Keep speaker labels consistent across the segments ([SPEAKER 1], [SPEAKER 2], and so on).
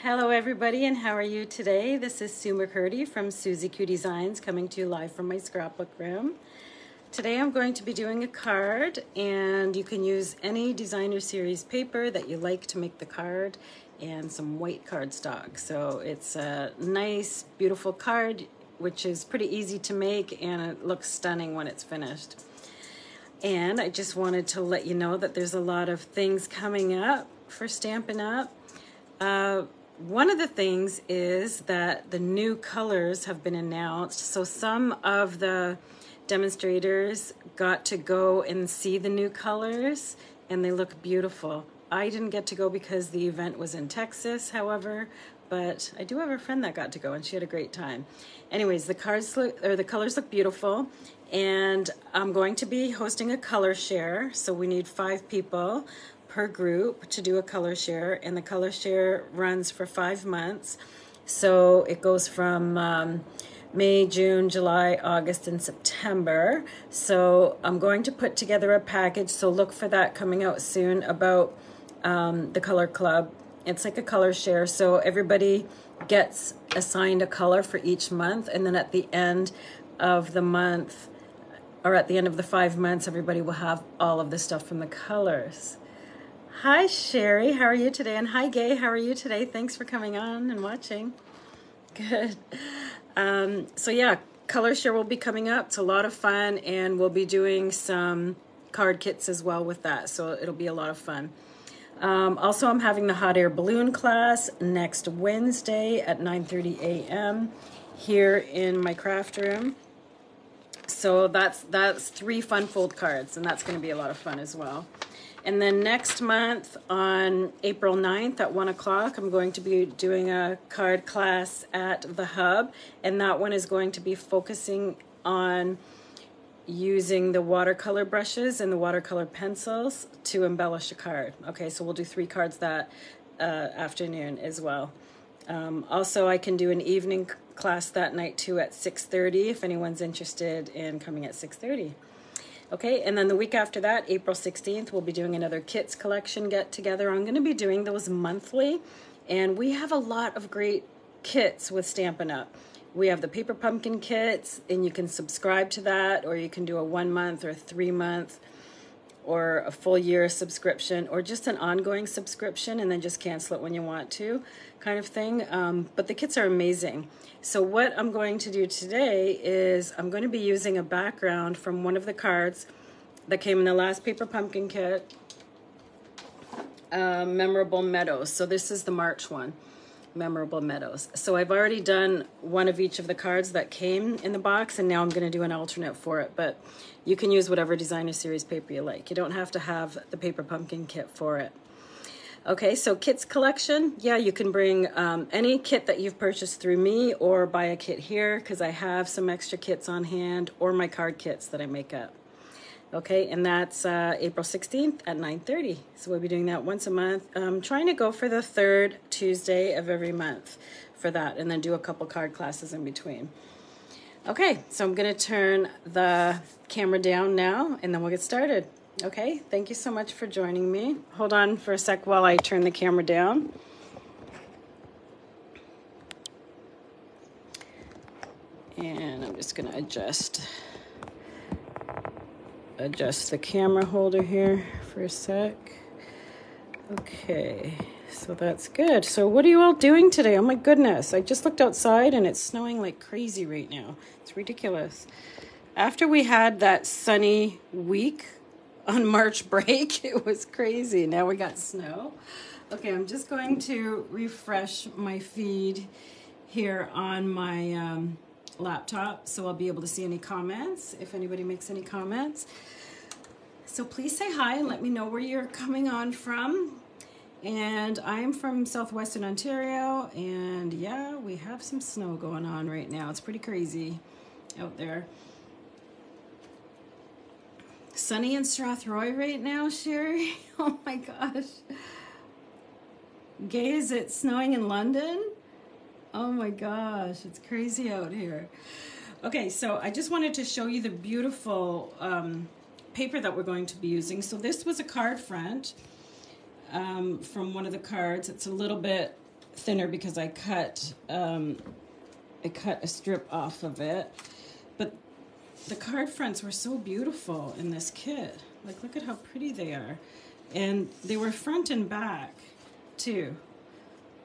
[SPEAKER 1] Hello everybody, and how are you today? This is Sue McCurdy from Susie Q Designs coming to you live from my scrapbook room. Today I'm going to be doing a card, and you can use any designer series paper that you like to make the card and some white cardstock. So it's a nice, beautiful card which is pretty easy to make, and it looks stunning when it's finished. And I just wanted to let you know that there's a lot of things coming up for Stampin' Up! One of the things is that the new colors have been announced. So some of the demonstrators got to go and see the new colors, and they look beautiful. I didn't get to go because the event was in Texas, however, but I do have a friend that got to go, and she had a great time. Anyways, the colors look beautiful, and I'm going to be hosting a color share. So we need 5 people per group to do a color share, and the color share runs for 5 months. So it goes from May, June, July, August, and September. So I'm going to put together a package, so look for that coming out soon, about the color club. It's like a color share, so everybody gets assigned a color for each month, and then at the end of the month, or at the end of the 5 months, everybody will have all of the stuff from the colors. Hi Sherry, how are you today? And hi Gay, how are you today? Thanks for coming on and watching. Good. So yeah, color share will be coming up. It's a lot of fun, and we'll be doing some card kits as well with that, so it'll be a lot of fun. Also, I'm having the hot air balloon class next Wednesday at 9:30 a.m. here in my craft room. So that's 3 fun fold cards, and that's going to be a lot of fun as well. And then next month on April 9th at 1 o'clock, I'm going to be doing a card class at the Hub, and that one is going to be focusing on using the watercolor brushes and the watercolor pencils to embellish a card. Okay, so we'll do 3 cards that afternoon as well. Also, I can do an evening class that night too at 6:30 if anyone's interested in coming at 6:30. Okay, and then the week after that, April 16th, we'll be doing another kits collection get together. I'm going to be doing those monthly, and we have a lot of great kits with Stampin' Up! We have the paper pumpkin kits, and you can subscribe to that, or you can do a 1 month or 3 month or a full year subscription, or just an ongoing subscription and then just cancel it when you want to, kind of thing. But the kits are amazing. So what I'm going to do today is I'm going to be using a background from one of the cards that came in the last paper pumpkin kit, Memorable Meadows. So this is the March one, Memorable Meadows. So I've already done one of each of the cards that came in the box, and now I'm going to do an alternate for it. But you can use whatever designer series paper you like. You don't have to have the paper pumpkin kit for it. Okay, so kits collection. Yeah, you can bring any kit that you've purchased through me, or buy a kit here, because I have some extra kits on hand, or my card kits that I make up. Okay, and that's April 16th at 9:30. So we'll be doing that once a month. I'm trying to go for the 3rd Tuesday of every month for that, and then do a couple card classes in between. Okay, so I'm going to turn the camera down now, and then we'll get started. Okay, thank you so much for joining me. Hold on for a sec while I turn the camera down. And I'm just going to adjust the camera holder here for a sec. Okay, so that's good. So what are you all doing today? Oh my goodness, I just looked outside and it's snowing like crazy right now. It's ridiculous. After we had that sunny week on March break, it was crazy. Now we got snow. Okay, I'm just going to refresh my feed here on my laptop, so I'll be able to see any comments if anybody makes any comments. So please say hi and let me know where you're coming on from. And I'm from southwestern Ontario, and yeah, we have some snow going on right now. It's pretty crazy out there. Sunny in Strathroy right now, Sherry. Oh my gosh. Gay, is it snowing in London? Oh my gosh, it's crazy out here. Okay, so I just wanted to show you the beautiful paper that we're going to be using. So this was a card front from one of the cards. It's a little bit thinner because I cut a strip off of it. But the card fronts were so beautiful in this kit. Like, look at how pretty they are. And they were front and back too.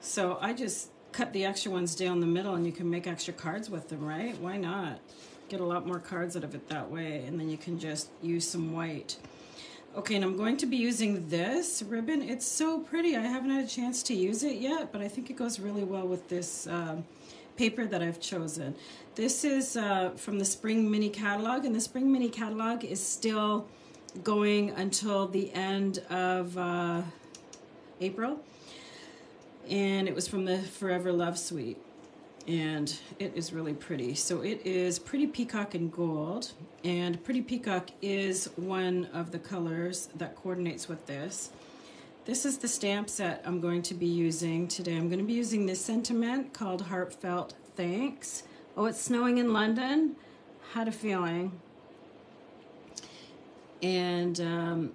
[SPEAKER 1] So I just cut the extra ones down the middle, and you can make extra cards with them, right? Why not? Get a lot more cards out of it that way, and then you can just use some white. Okay, and I'm going to be using this ribbon. It's so pretty. I haven't had a chance to use it yet, but I think it goes really well with this paper that I've chosen. This is from the Spring Mini Catalog, and the Spring Mini Catalog is still going until the end of April. And it was from the Forever Love Suite, and it is really pretty. So it is Pretty Peacock in gold, and Pretty Peacock is one of the colors that coordinates with this. This is the stamp set I'm going to be using today. I'm going to be using this sentiment called Heartfelt Thanks. Oh, it's snowing in London. Had a feeling. And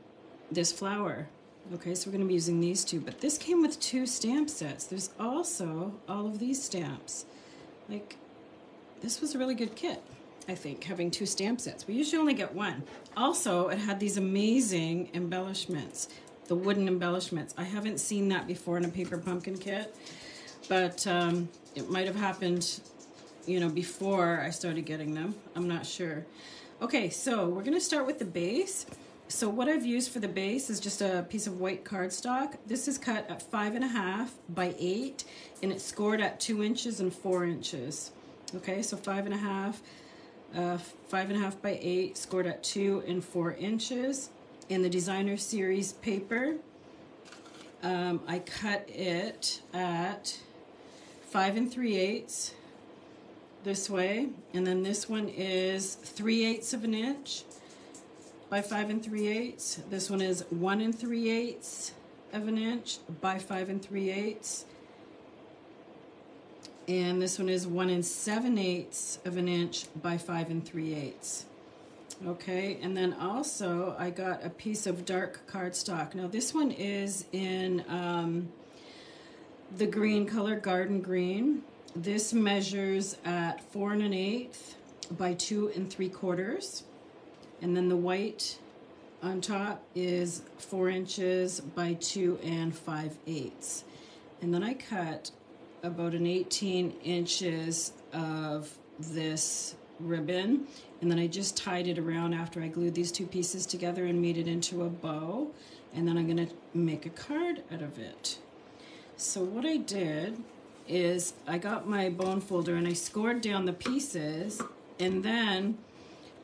[SPEAKER 1] this flower. Okay, so we're going to be using these two, but this came with 2 stamp sets. There's also all of these stamps. Like, this was a really good kit, I think, having 2 stamp sets. We usually only get 1. Also, it had these amazing embellishments, the wooden embellishments. I haven't seen that before in a paper pumpkin kit, but it might have happened, you know, before I started getting them. I'm not sure. Okay, so we're going to start with the base. So what I've used for the base is just a piece of white cardstock. This is cut at 5.5 by 8, and it's scored at 2 inches and 4 inches. Okay, so 5.5 by 8, scored at 2 and 4 inches. In the Designer Series paper, I cut it at 5 3/8 this way, and then this one is 3/8 of an inch by 5 3/8. This one is 1 3/8 of an inch by 5 3/8. And this one is 1 7/8 of an inch by 5 3/8. Okay, and then also I got a piece of dark cardstock. Now this one is in the green color, Garden Green. This measures at 4 1/8 by 2 3/4. And then the white on top is 4 inches by 2 5/8. And then I cut about an 18 inches of this ribbon, and then I just tied it around after I glued these 2 pieces together and made it into a bow. And then I'm gonna make a card out of it. So what I did is I got my bone folder and I scored down the pieces, and then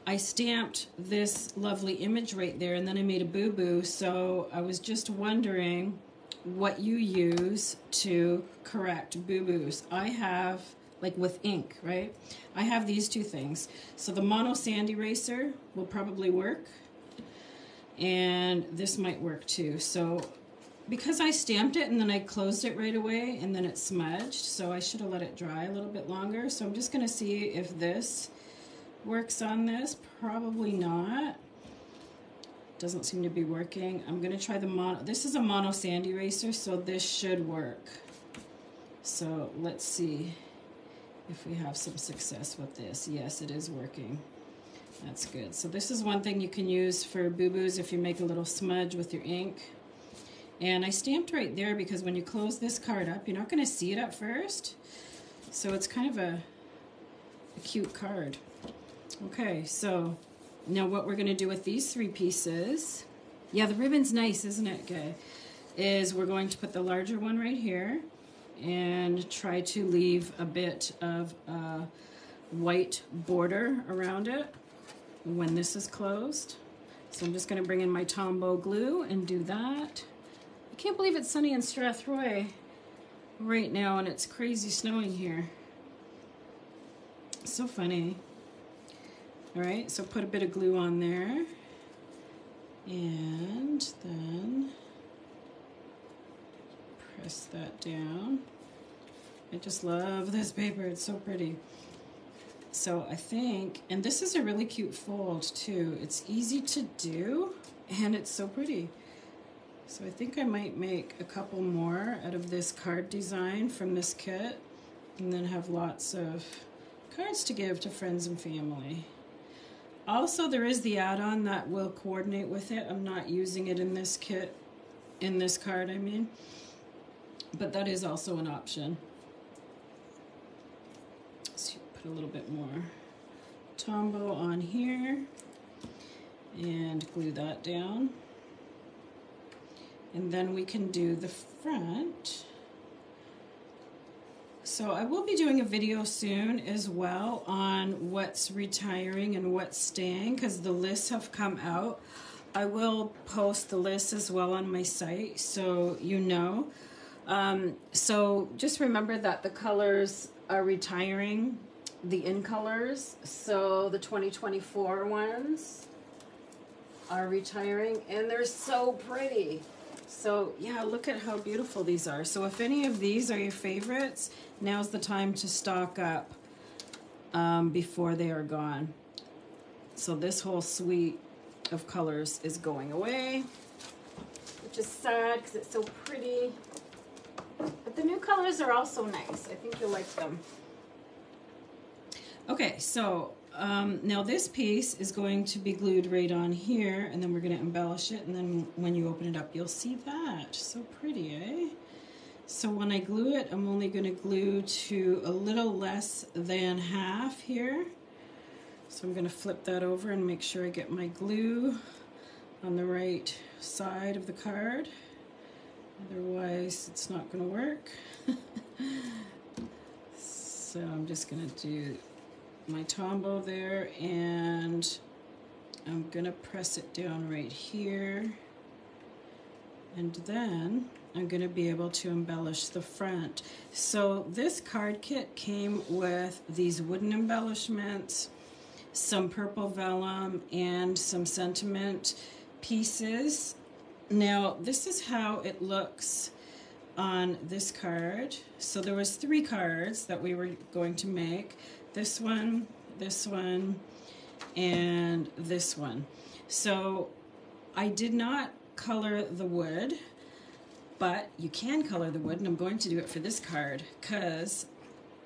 [SPEAKER 1] I stamped this lovely image right there, and then I made a boo-boo. So I was just wondering what you use to correct boo-boos. I have, like with ink, right? I have these 2 things. So the mono sand eraser will probably work, and this might work too. So because I stamped it and then I closed it right away and then it smudged, so I should have let it dry a little bit longer. So I'm just gonna see if this works on this. Probably not. Doesn't seem to be working. I'm gonna try the mono. This is a mono sand eraser, so this should work. So let's see if we have some success with this. Yes, it is working. That's good. So this is one thing you can use for boo-boos if you make a little smudge with your ink. And I stamped right there because when you close this card up, you're not gonna see it at first. So it's kind of a cute card. Okay, so now what we're gonna do with these 3 pieces, yeah, the ribbon's nice, isn't it, Gay? Is we're going to put the larger one right here and try to leave a bit of a white border around it when this is closed. So I'm just gonna bring in my Tombow glue and do that. I can't believe it's sunny in Strathroy right now and it's crazy snowing here. So funny. All right, so put a bit of glue on there, and then press that down. I just love this paper, it's so pretty. So I think, and this is a really cute fold too. It's easy to do, and it's so pretty. So I think I might make a couple more out of this card design from this kit, and then have lots of cards to give to friends and family. Also, there is the add-on that will coordinate with it. I'm not using it in this kit, in this card I mean, but that is also an option. So put a little bit more Tombow on here and glue that down. And then we can do the front. So I will be doing a video soon as well on what's retiring and what's staying, because the lists have come out. I will post the list as well on my site, so you know. So just remember that the colors are retiring, the in colors. So the 2024 ones are retiring, and they're so pretty. So yeah, look at how beautiful these are. So if any of these are your favorites, now's the time to stock up before they are gone. So this whole suite of colors is going away, which is sad because it's so pretty. But the new colors are also nice. I think you'll like them. Okay, so now this piece is going to be glued right on here, and then we're going to embellish it, and then when you open it up, you'll see that. So pretty, eh? So when I glue it, I'm only going to glue to a little less than half here. So I'm going to flip that over and make sure I get my glue on the right side of the card. Otherwise, it's not going to work. So I'm just going to do my Tombow there, and I'm going to press it down right here. And then I'm going to be able to embellish the front. So this card kit came with these wooden embellishments, some purple vellum, and some sentiment pieces. Now this is how it looks on this card. So there was 3 cards that we were going to make. This one, and this one. So I did not color the wood, but you can color the wood, and I'm going to do it for this card, because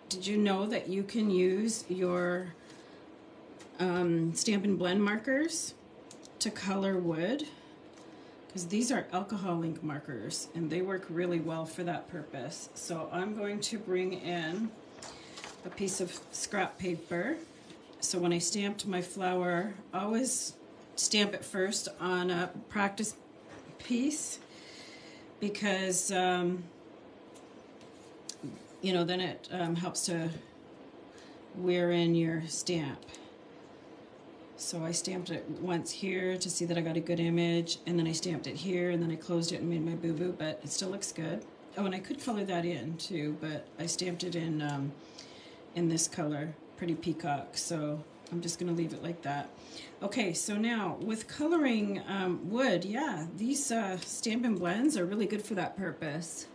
[SPEAKER 1] did you know that you can use your Stampin' Blend markers to color wood? Because these are alcohol ink markers, and they work really well for that purpose. So I'm going to bring in a piece of scrap paper. So when I stamped my flower, always stamp it first on a practice piece, because you know, then it helps to wear in your stamp. So I stamped it once here to see that I got a good image, and then I stamped it here, and then I closed it and made my boo-boo, but it still looks good. Oh, and I could color that in too, but I stamped it in this color, pretty peacock, so I'm just gonna leave it like that. Okay, so now with coloring wood, yeah, these Stampin' Blends are really good for that purpose.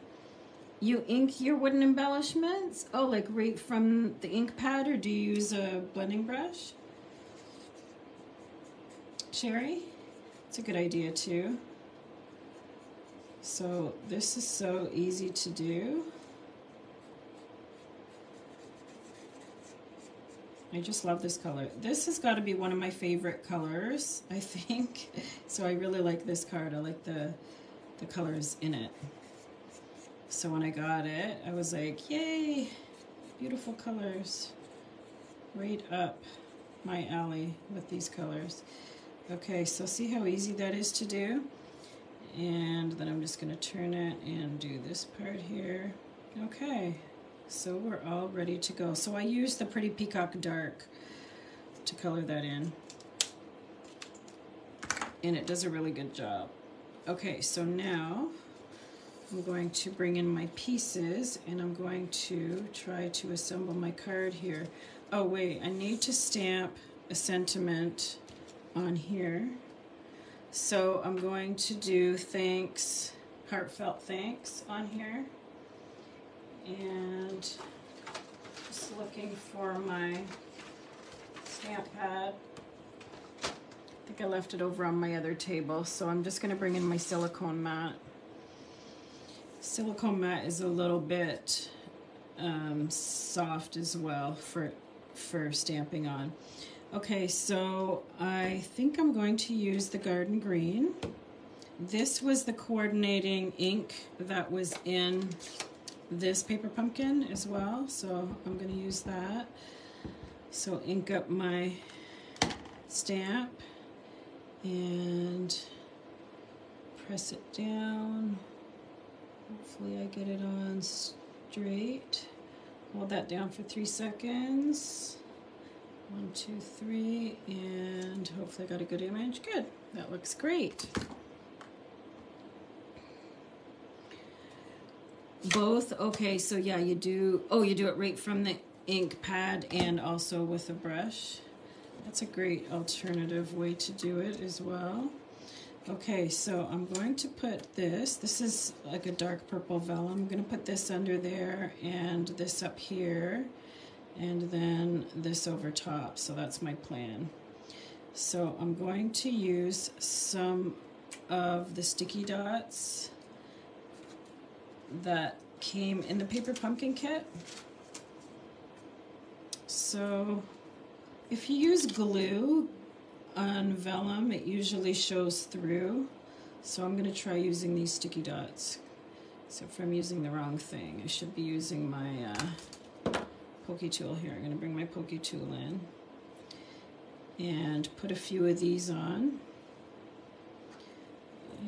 [SPEAKER 1] You ink your wooden embellishments? Oh, like right from the ink pad, or do you use a blending brush? Sherry? It's a good idea too. So this is so easy to do. I just love this color. This has got to be one of my favorite colors, I think. So I really like this card. I like the colors in it. So when I got it, I was like, yay, beautiful colors. Right up my alley with these colors. Okay, so see how easy that is to do? And then I'm just going to turn it and do this part here. Okay, so we're all ready to go. So I used the Pretty Peacock Dark to color that in, and it does a really good job. Okay, so now I'm going to bring in my pieces, and I'm going to try to assemble my card here. Oh wait, I need to stamp a sentiment on here. So I'm going to do thanks, heartfelt thanks on here. And just looking for my stamp pad. I think I left it over on my other table, so I'm just going to bring in my silicone mat. Silicone mat is a little bit soft as well for stamping on. Okay, so I think I'm going to use the Garden Green. This was the coordinating ink that was in this paper pumpkin as well, so I'm going to use that. So ink up my stamp and press it down. Hopefully I get it on straight. Hold that down for 3 seconds. 1, 2, 3, and hopefully I got a good image. Good, that looks great. Both, okay, so yeah, you do it right from the ink pad and also with a brush. That's a great alternative way to do it as well. Okay, so I'm going to put this is like a dark purple vellum. I'm going to put this under there and this up here and then this over top. So that's my plan. So I'm going to use some of the sticky dots that came in the paper pumpkin kit. So if you use glue on vellum, it usually shows through. So I'm going to try using these sticky dots. So if I'm using the wrong thing, I should be using my pokey tool here. I'm going to bring my pokey tool in and put a few of these on.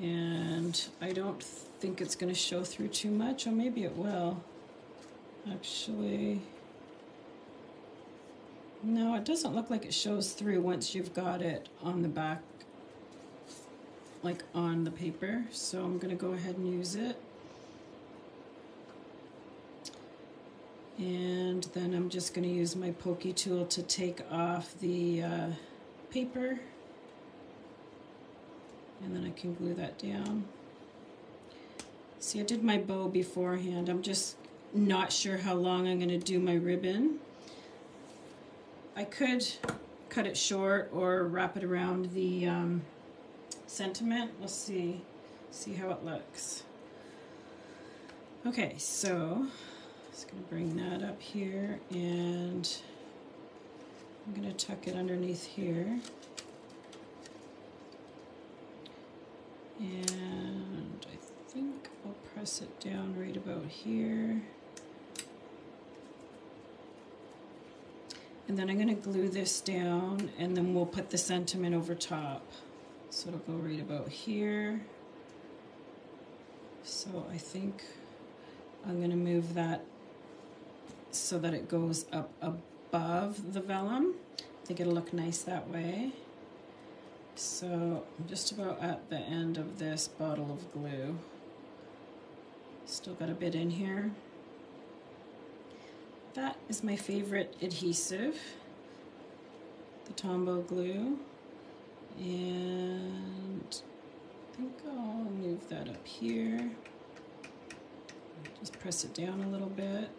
[SPEAKER 1] And I don't think it's going to show through too much, or maybe it will. Actually, no, it doesn't look like it shows through once you've got it on the back, like on the paper. So I'm going to go ahead and use it. And then I'm just going to use my pokey tool to take off the paper. And then I can glue that down. See, I did my bow beforehand. I'm just not sure how long I'm going to do my ribbon. I could cut it short or wrap it around the sentiment. We'll see how it looks. Okay, so just going to bring that up here, and I'm going to tuck it underneath here. And I think I'll press it down right about here. And then I'm going to glue this down, and then we'll put the sentiment over top. So it'll go right about here. So I think I'm going to move that so that it goes up above the vellum. I think it'll look nice that way. So I'm just about at the end of this bottle of glue. Still got a bit in here. That is my favorite adhesive, the Tombow glue. And I think I'll move that up here. Just press it down a little bit.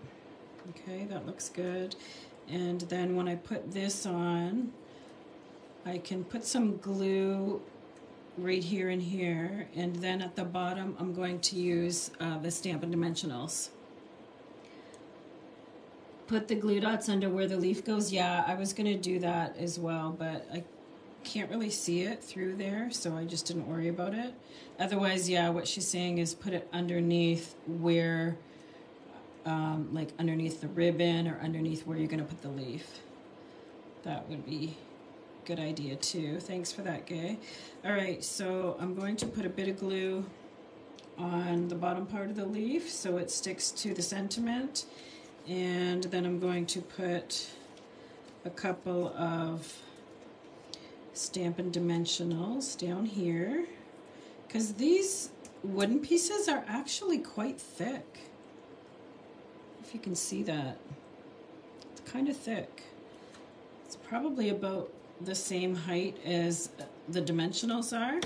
[SPEAKER 1] Okay, that looks good. And then when I put this on, I can put some glue right here and here, and then at the bottom I'm going to use the Stampin' Dimensionals. Put the glue dots under where the leaf goes. Yeah, I was going to do that as well, but I can't really see it through there, so I just didn't worry about it. Otherwise, yeah, what she's saying is put it underneath where, like underneath the ribbon or underneath where you're going to put the leaf. That would be a good idea too. Thanks for that, Gay. All right, so I'm going to put a bit of glue on the bottom part of the leaf so it sticks to the sentiment. And then I'm going to put a couple of Stampin' Dimensionals down here, because these wooden pieces are actually quite thick. If you can see that. It's kind of thick. It's probably about the same height as the dimensionals are.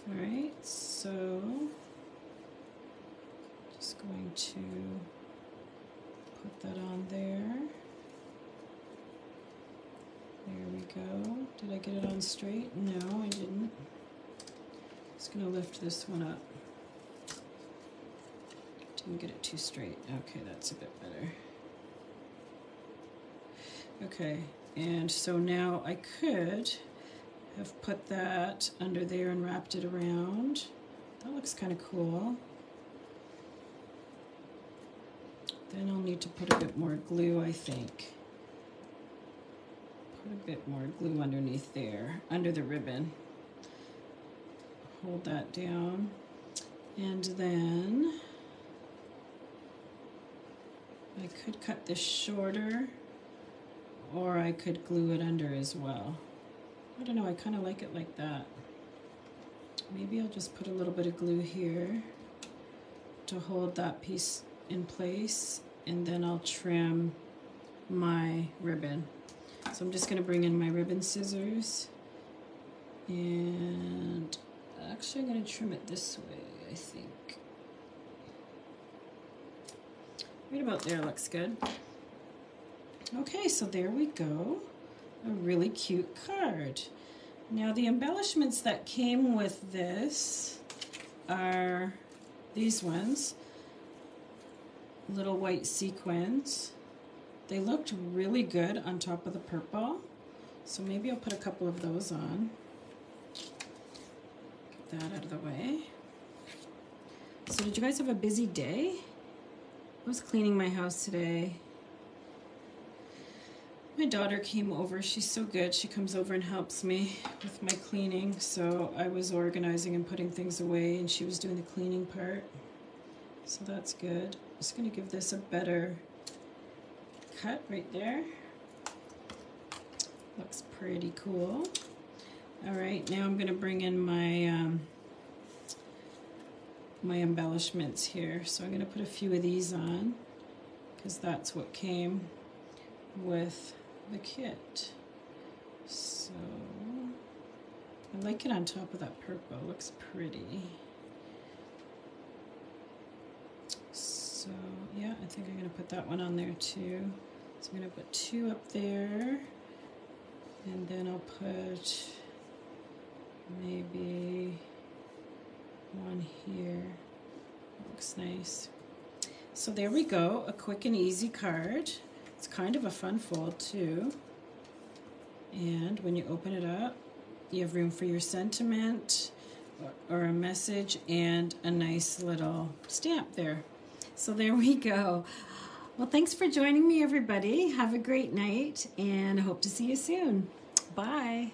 [SPEAKER 1] All right, so just going to put that on there. go. Did I get it on straight? No, I didn't. Just gonna lift this one up. Didn't get it too straight. Okay, that's a bit better. Okay, and so now I could have put that under there and wrapped it around. That looks kind of cool. Then I'll need to put a bit more glue, I think. Put a bit more glue underneath there, under the ribbon. Hold that down. And then I could cut this shorter, or I could glue it under as well. I don't know, I kind of like it like that. Maybe I'll just put a little bit of glue here to hold that piece in place, and then I'll trim my ribbon. So I'm just going to bring in my ribbon scissors, and actually I'm going to trim it this way, I think. Right about there looks good. Okay, so there we go. A really cute card. Now the embellishments that came with this are these ones. Little white sequins. They looked really good on top of the purple, so maybe I'll put a couple of those on. Get that out of the way. So did you guys have a busy day? I was cleaning my house today. My daughter came over. She's so good. She comes over and helps me with my cleaning, so I was organizing and putting things away, and she was doing the cleaning part. So that's good. I'm just going to give this a better cut right there. Looks pretty cool. All right, now I'm going to bring in my my embellishments here. So I'm going to put a few of these on because that's what came with the kit. So I like it on top of that purple. It looks pretty. So yeah, I think I'm going to put that one on there too. So I'm going to put two up there, and then I'll put maybe one here. Looks nice. So there we go, a quick and easy card. It's kind of a fun fold too. And when you open it up, you have room for your sentiment or a message and a nice little stamp there. So there we go. Well, thanks for joining me, everybody. Have a great night, and I hope to see you soon. Bye.